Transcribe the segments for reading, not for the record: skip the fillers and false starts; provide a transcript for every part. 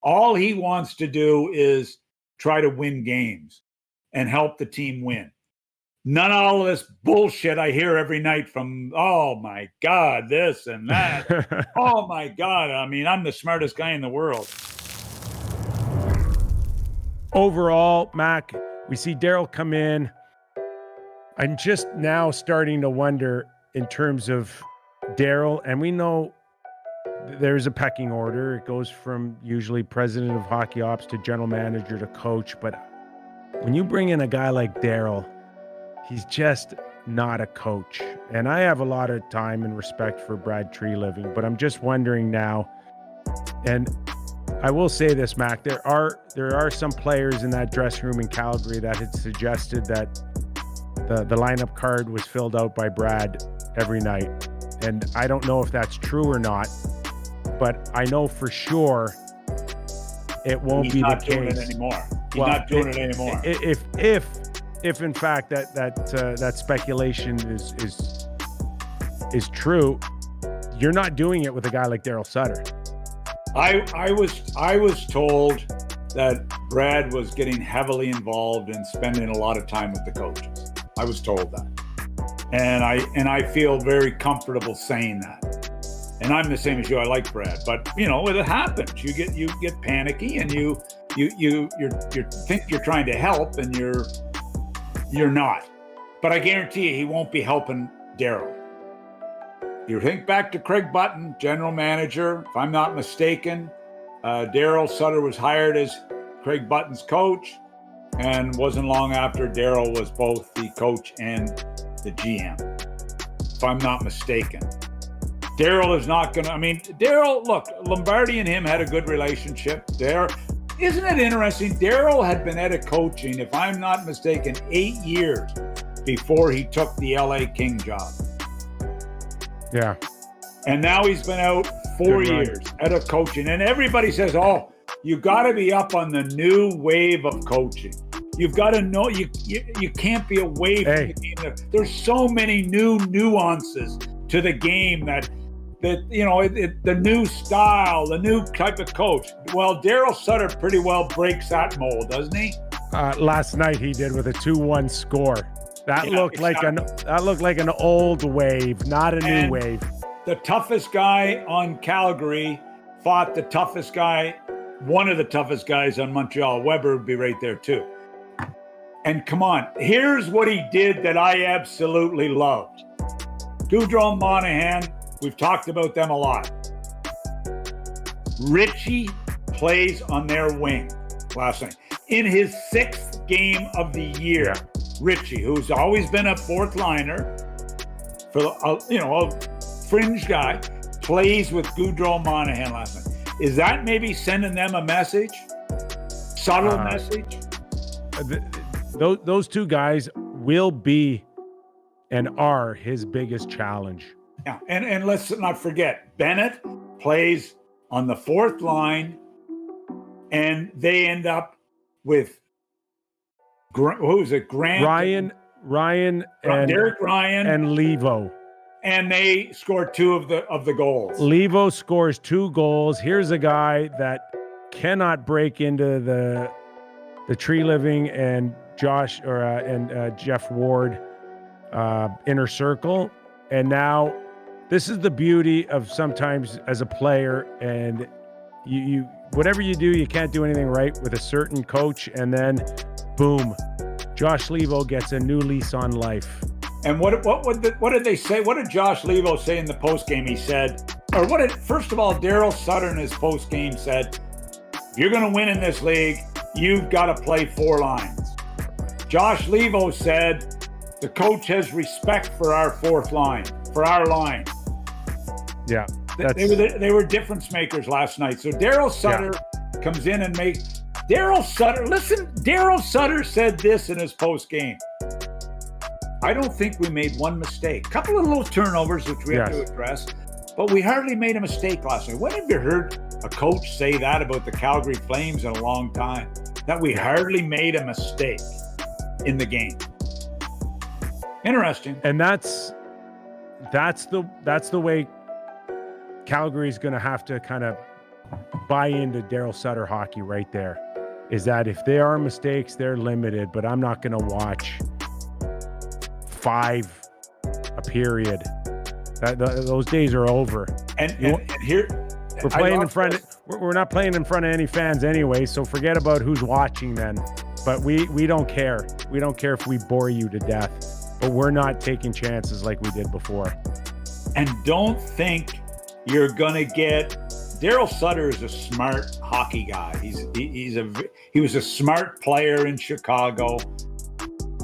All he wants to do is try to win games and help the team win. None of all of this bullshit I hear every night from, oh my God, this and that. Oh my God. I mean, I'm the smartest guy in the world. Overall, Mac, we see Darryl come in. I'm just now starting to wonder in terms of Darryl, and we know there's a pecking order. It goes from usually president of hockey ops to general manager to coach. But when you bring in a guy like Darryl, he's just not a coach. And I have a lot of time and respect for Brad Treliving, but I'm just wondering now, and I will say this, Mac, there are some players in that dressing room in Calgary that had suggested that the lineup card was filled out by Brad every night. And I don't know if that's true or not, but I know for sure it won't be the case. He's not doing it anymore. He's not doing it anymore. If in fact that speculation is true, you're not doing it with a guy like Darryl Sutter. I was told that Brad was getting heavily involved and spending a lot of time with the coaches. I was told that, and I feel very comfortable saying that. And I'm the same as you. I like Brad, but you know, it happens. You get panicky, and you think you're trying to help, and you're not. But I guarantee you, he won't be helping Darryl. You think back to Craig Button, general manager. If I'm not mistaken, Darryl Sutter was hired as Craig Button's coach, and wasn't long after Darryl was both the coach and the GM, if I'm not mistaken. Darryl is not going to, I mean, Darryl, look, Lombardi and him had a good relationship there. Isn't it interesting? Darryl had been head of coaching, if I'm not mistaken, 8 years before he took the LA King job. Yeah. And now he's been out 4 years head of coaching. And everybody says, oh, you got to be up on the new wave of coaching. You've got to know you can't be away from the game. There's so many new nuances to the game that you know, the new style, the new type of coach. Well, Darryl Sutter pretty well breaks that mold, doesn't he? Last night he did with a 2-1 score. That looked like an old wave, not a new wave. The toughest guy on Calgary fought the toughest guy, one of the toughest guys on Montreal. Weber would be right there too. And come on, here's what he did that I absolutely loved. Gaudreau and Monahan, we've talked about them a lot. Richie plays on their wing last night. In his 6th game of the year, Richie, who's always been a fourth liner, for a fringe guy, plays with Gaudreau and Monahan last night. Is that maybe sending them a message? Subtle message? Those two guys will be and are his biggest challenge. Yeah, and let's not forget, Bennett plays on the 4th line, and they end up with who's it? Ryan and Derek Ryan and Levo. And they scored 2 of the goals. Levo scores 2 goals. Here's a guy that cannot break into the Treliving and Josh and Jeff Ward inner circle. And now this is the beauty of sometimes as a player, and you whatever you do, you can't do anything right with a certain coach, and then boom, Josh Levo gets a new lease on life. And what did they say? What did Josh Levo say in the postgame? He said, first of all, Darryl Sutter in his postgame said, if you're going to win in this league, you've got to play 4 lines. Josh Levo said, the coach has respect for our 4th line, for our line. Yeah. They were difference makers last night. So Darryl Sutter comes in and makes Darryl Sutter said this in his postgame. I don't think we made one mistake. A couple of little turnovers, which we have to address, but we hardly made a mistake last night. When have you heard a coach say that about the Calgary Flames in a long time? That we hardly made a mistake in the game. Interesting. And that's the way Calgary's going to have to kind of buy into Darryl Sutter hockey right there. Is that if there are mistakes, they're limited, but I'm not going to watch 5 a period. Those days are over. And here we're playing in front. We're not playing in front of any fans anyway, so forget about who's watching then. But we don't care. We don't care if we bore you to death. But we're not taking chances like we did before. And don't think you're gonna get. Darryl Sutter is a smart hockey guy. He was a smart player in Chicago.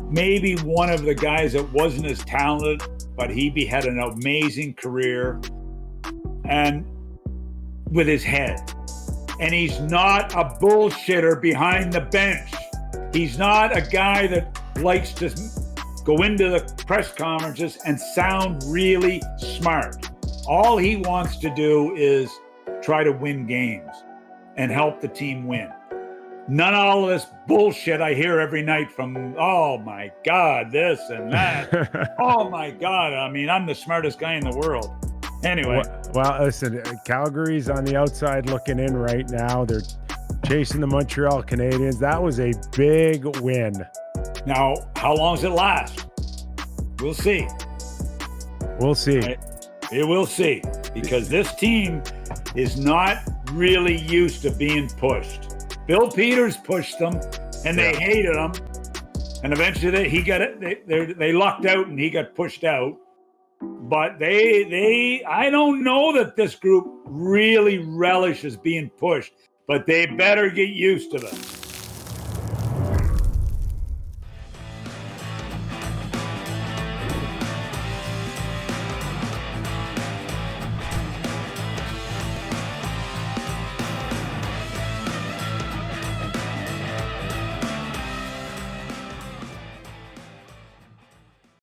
Maybe one of the guys that wasn't as talented, but he had an amazing career and with his head. And he's not a bullshitter behind the bench. He's not a guy that likes to go into the press conferences and sound really smart. All he wants to do is try to win games and help the team win. None of all of this bullshit I hear every night from, oh my God, this and that. Oh my God, I mean, I'm the smartest guy in the world. Anyway. Well, listen, Calgary's on the outside looking in right now. They're chasing the Montreal Canadiens. That was a big win. Now, how long does it last? We'll see. We'll see. We'll see, because this team is not really used to being pushed. Bill Peters pushed them, and they hated him. And eventually they lucked out, and he got pushed out. But I don't know that this group really relishes being pushed, but they better get used to it.